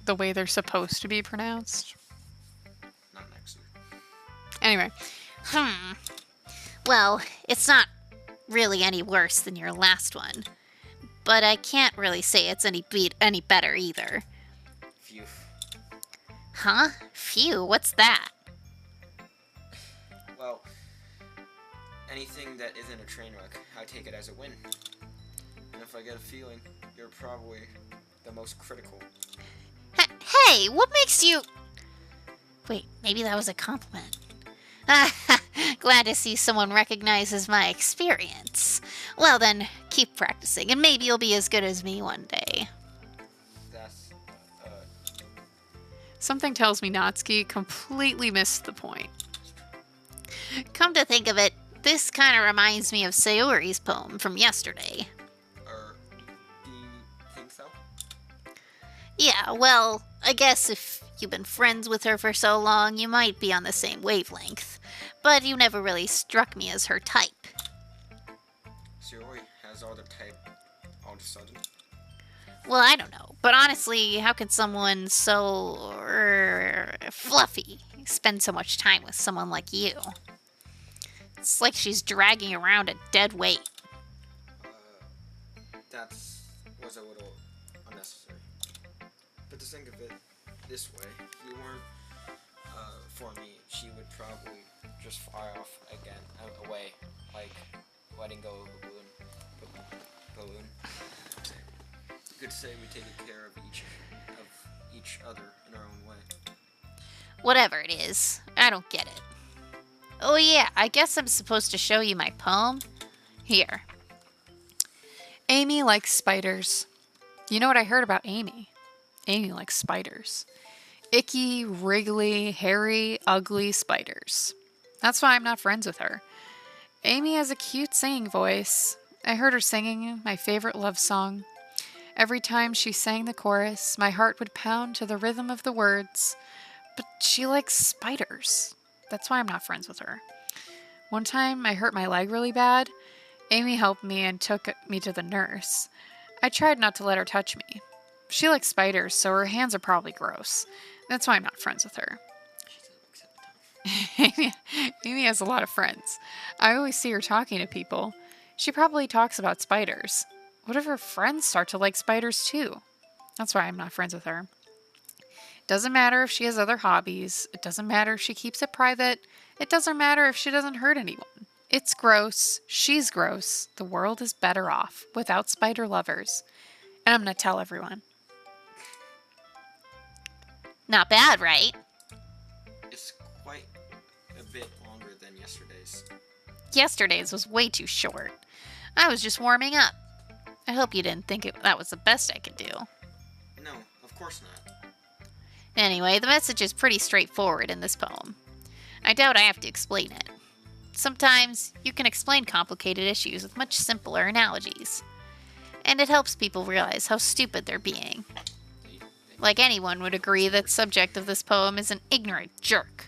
the way they're supposed to be pronounced. Not next week. Anyway, Well, it's not really any worse than your last one, but I can't really say it's any better either. Phew. Huh? Phew, what's that? Well, anything that isn't a train wreck, I take it as a win. And if I get a feeling, you're probably the most critical. Hey, what makes you... Wait, maybe that was a compliment. Glad to see someone recognizes my experience. Well then, keep practicing, and maybe you'll be as good as me one day. That's, something tells me Natsuki completely missed the point. Come to think of it, this kind of reminds me of Sayori's poem from yesterday. do you think so? Yeah, well, I guess if you've been friends with her for so long, you might be on the same wavelength. But you never really struck me as her type. Sayori has all the type all of a sudden. Well, I don't know. But honestly, how could someone so fluffy spend so much time with someone like you? It's like she's dragging around a dead weight. That was a little unnecessary. But to think of it this way, if you weren't for me, she would probably just fly off again, away, like letting go of a balloon. You could say we take care of each other in our own way. Whatever it is, I don't get it. Oh yeah, I guess I'm supposed to show you my poem? Here. Amy likes spiders. You know what I heard about Amy? Amy likes spiders. Icky, wriggly, hairy, ugly spiders. That's why I'm not friends with her. Amy has a cute singing voice. I heard her singing my favorite love song. Every time she sang the chorus, my heart would pound to the rhythm of the words. But she likes spiders. That's why I'm not friends with her. One time I hurt my leg really bad. Amy helped me and took me to the nurse. I tried not to let her touch me. She likes spiders, so her hands are probably gross. That's why I'm not friends with her. Amy has a lot of friends. I always see her talking to people. She probably talks about spiders. What if her friends start to like spiders too? That's why I'm not friends with her. It doesn't matter if she has other hobbies. It doesn't matter if she keeps it private. It doesn't matter if she doesn't hurt anyone. It's gross. She's gross. The world is better off without spider lovers. And I'm going to tell everyone. Not bad, right? It's quite a bit longer than yesterday's. Yesterday's was way too short. I was just warming up. I hope you didn't think that was the best I could do. No, of course not. Anyway, the message is pretty straightforward in this poem. I doubt I have to explain it. Sometimes you can explain complicated issues with much simpler analogies. And it helps people realize how stupid they're being. Like anyone would agree that the subject of this poem is an ignorant jerk.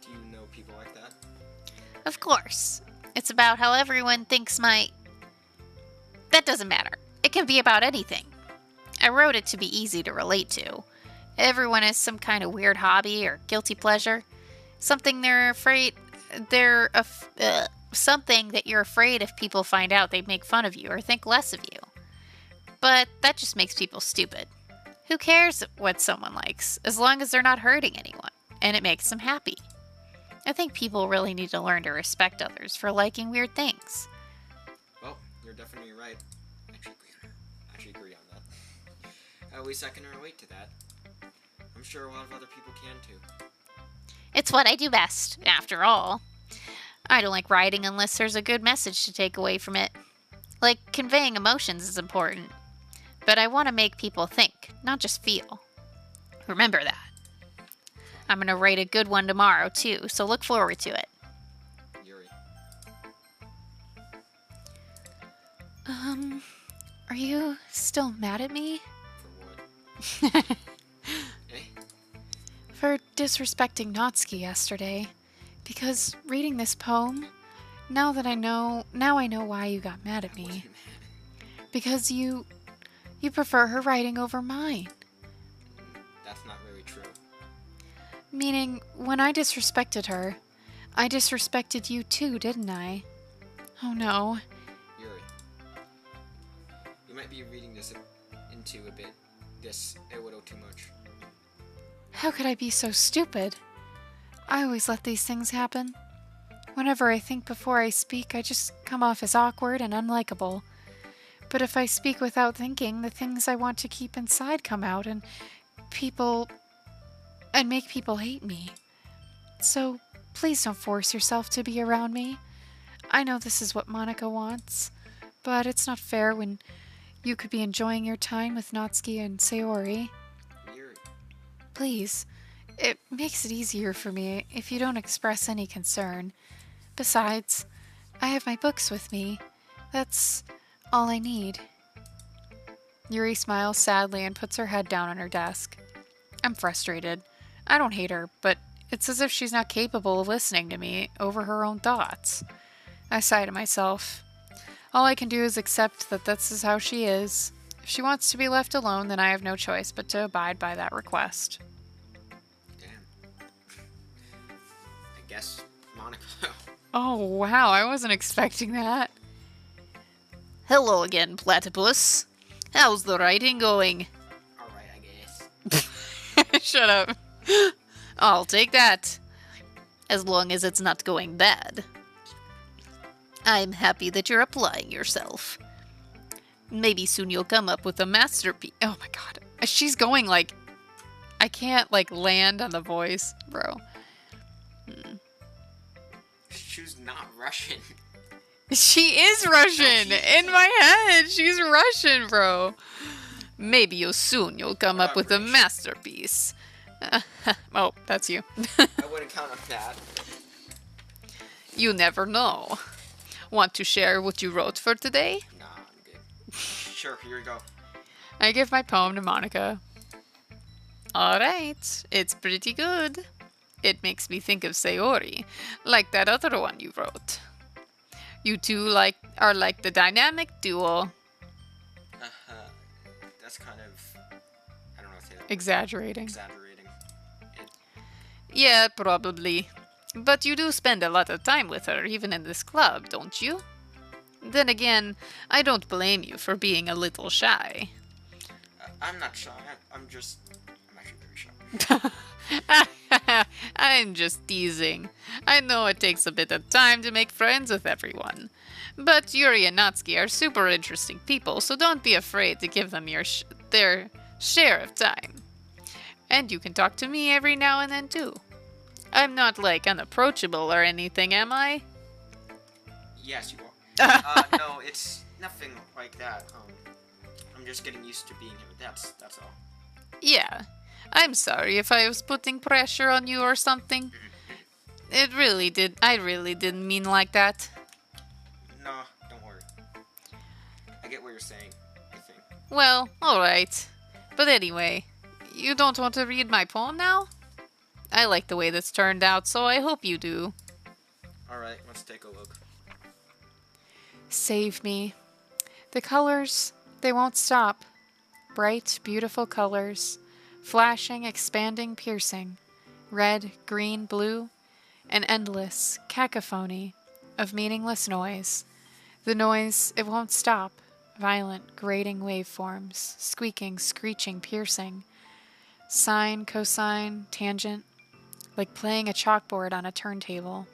Do you know people like that? Of course. It's about how everyone thinks That doesn't matter. It can be about anything. I wrote it to be easy to relate to. Everyone has some kind of weird hobby or guilty pleasure. Something something that you're afraid if people find out they'd make fun of you or think less of you. But that just makes people stupid. Who cares what someone likes, as long as they're not hurting anyone, and it makes them happy? I think people really need to learn to respect others for liking weird things. Well, you're definitely right. I actually agree on that. At least I can relate to that. I'm sure a lot of other people can too. It's what I do best, after all. I don't like writing unless there's a good message to take away from it. Like, conveying emotions is important. But I want to make people think, not just feel. Remember that. I'm going to write a good one tomorrow, too, so look forward to it. Yuri. Are you still mad at me? For what? Eh? For disrespecting Natsuki yesterday. Because reading this poem, now I know why you got mad at me. Because you prefer her writing over mine. that's not really true. Meaning, when I disrespected her, I disrespected you too, didn't I? Oh no. Yuri, you might be reading this into a bit, a little too much. How could I be so stupid? I always let these things happen. Whenever I think before I speak, I just come off as awkward and unlikable. But if I speak without thinking, the things I want to keep inside come out and make people hate me. So please don't force yourself to be around me. I know this is what Monica wants, but it's not fair when you could be enjoying your time with Natsuki and Sayori. Yuri. Please, it makes it easier for me if you don't express any concern. Besides, I have my books with me. That's all I need. Yuri smiles sadly and puts her head down on her desk. I'm frustrated. I don't hate her, but it's as if she's not capable of listening to me over her own thoughts. I sigh to myself. All I can do is accept that this is how she is. If she wants to be left alone, then I have no choice but to abide by that request. Damn. I guess Monica. Oh, wow, I wasn't expecting that. Hello again, Platypus. How's the writing going? Alright, I guess. Shut up. I'll take that. As long as it's not going bad. I'm happy that you're applying yourself. Maybe soon you'll come up with a masterpiece. Oh my god. She's going like... I can't land on the voice, bro. She's not Russian. She is Russian! In my head! She's Russian, bro. Maybe you'll come up with a masterpiece. Oh, that's you. I wouldn't count on that. You never know. Want to share what you wrote for today? Nah, I'm good. Sure, here we go. I give my poem to Monica. Alright, it's pretty good. It makes me think of Sayori, like that other one you wrote. You two are like the dynamic duo. That's kind of... I don't know how to say that. Exaggerating. Exaggerating. Yeah, probably. But you do spend a lot of time with her, even in this club, don't you? Then again, I don't blame you for being a little shy. I'm not shy. I'm actually very shy. I'm just teasing. I know it takes a bit of time to make friends with everyone. But Yuri and Natsuki are super interesting people, so don't be afraid to give them their share of time. And you can talk to me every now and then too. I'm not unapproachable or anything, am I? Yes, you are. No, it's nothing like that. I'm just getting used to being here. That's all. Yeah. I'm sorry if I was putting pressure on you or something. I really didn't mean like that. No, don't worry. I get what you're saying, I think. Well, alright. But anyway, you don't want to read my poem now? I like the way this turned out, so I hope you do. Alright, let's take a look. Save me. The colors, they won't stop. Bright, beautiful colors. Flashing, expanding, piercing. Red, green, blue. An endless cacophony of meaningless noise. The noise, it won't stop. Violent, grating waveforms. Squeaking, screeching, piercing. Sine, cosine, tangent. Like playing a chalkboard on a turntable.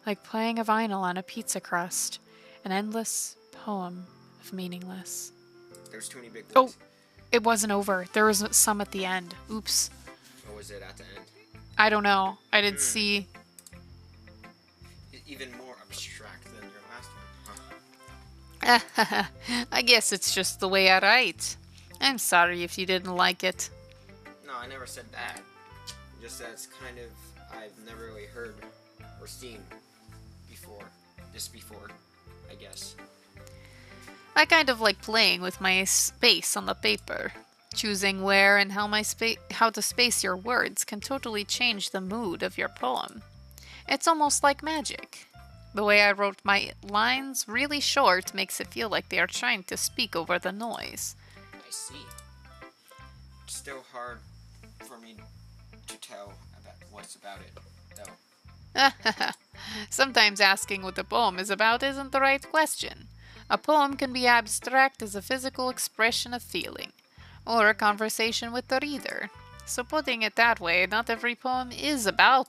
Like playing a vinyl on a pizza crust. An endless poem of meaningless. There's too many big Oh, words. it wasn't over. There was some at the end. Oops. Or was it at the end? I don't know. I didn't see. Even more abstract than your last one. Huh. I guess it's just the way I write. I'm sorry if you didn't like it. No, I never said that. Just that it's kind of... I've never really heard or seen before. I guess. I kind of like playing with my space on the paper. Choosing where and how to space your words can totally change the mood of your poem. It's almost like magic. The way I wrote my lines really short makes it feel like they are trying to speak over the noise. I see. It's still hard for me to tell about what's about it, though. Sometimes asking what the poem is about isn't the right question. A poem can be abstract as a physical expression of feeling, or a conversation with the reader. So putting it that way, not every poem is about